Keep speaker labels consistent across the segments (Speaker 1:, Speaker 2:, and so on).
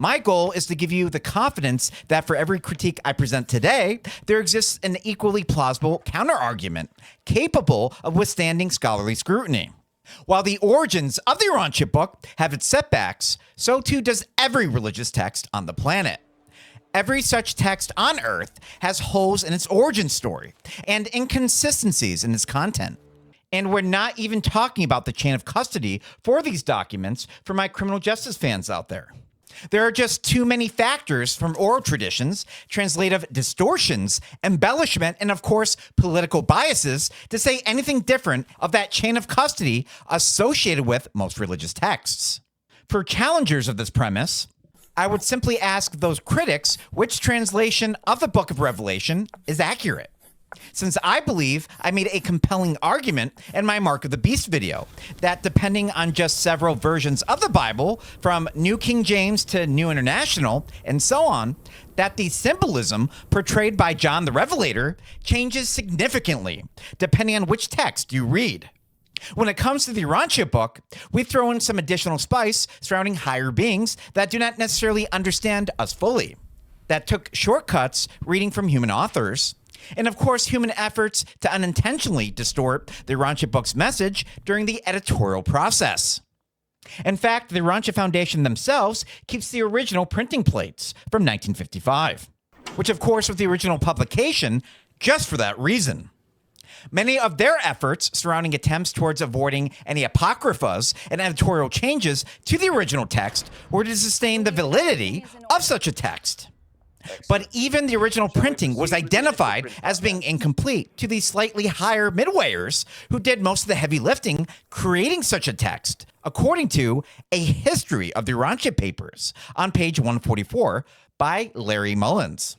Speaker 1: My goal is to give you the confidence that for every critique I present today, there exists an equally plausible counterargument capable of withstanding scholarly scrutiny. While the origins of the Urantia Book have its setbacks, so too does every religious text on the planet. Every such text on Earth has holes in its origin story and inconsistencies in its content. And we're not even talking about the chain of custody for these documents for my criminal justice fans out there. There are just too many factors from oral traditions, translative distortions, embellishment, and of course, political biases to say anything different of that chain of custody associated with most religious texts. For challengers of this premise, I would simply ask those critics which translation of the Book of Revelation is accurate. Since I believe I made a compelling argument in my Mark of the Beast video that depending on just several versions of the Bible, from New King James to New International and so on, that the symbolism portrayed by John the Revelator changes significantly depending on which text you read. When it comes to the Urantia Book, we throw in some additional spice surrounding higher beings that do not necessarily understand us fully, that took shortcuts reading from human authors, and of course, human efforts to unintentionally distort the Urantia Book's message during the editorial process. In fact, the Urantia Foundation themselves keeps the original printing plates from 1955, which of course was the original publication just for that reason. Many of their efforts surrounding attempts towards avoiding any apocryphas and editorial changes to the original text were to sustain the validity of such a text. But even the original printing was identified as being incomplete to the slightly higher midwayers who did most of the heavy lifting creating such a text, according to A History of the Urantia Papers on page 144 by Larry Mullins.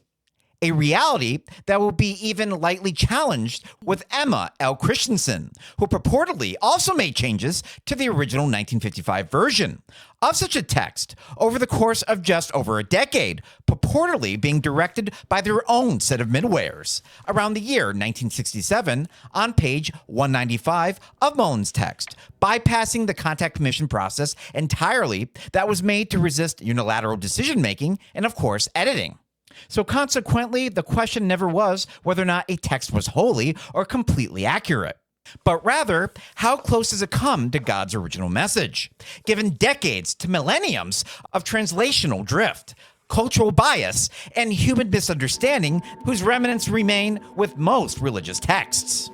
Speaker 1: A reality that will be even lightly challenged with Emma L. Christensen, who purportedly also made changes to the original 1955 version of such a text over the course of just over a decade, purportedly being directed by their own set of midwayers around the year 1967 on page 195 of Mullins' text, bypassing the contact permission process entirely that was made to resist unilateral decision-making and, of course, editing. So consequently, the question never was whether or not a text was wholly or completely accurate, but rather, how close has it come to God's original message, given decades to millenniums of translational drift, cultural bias, and human misunderstanding whose remnants remain with most religious texts.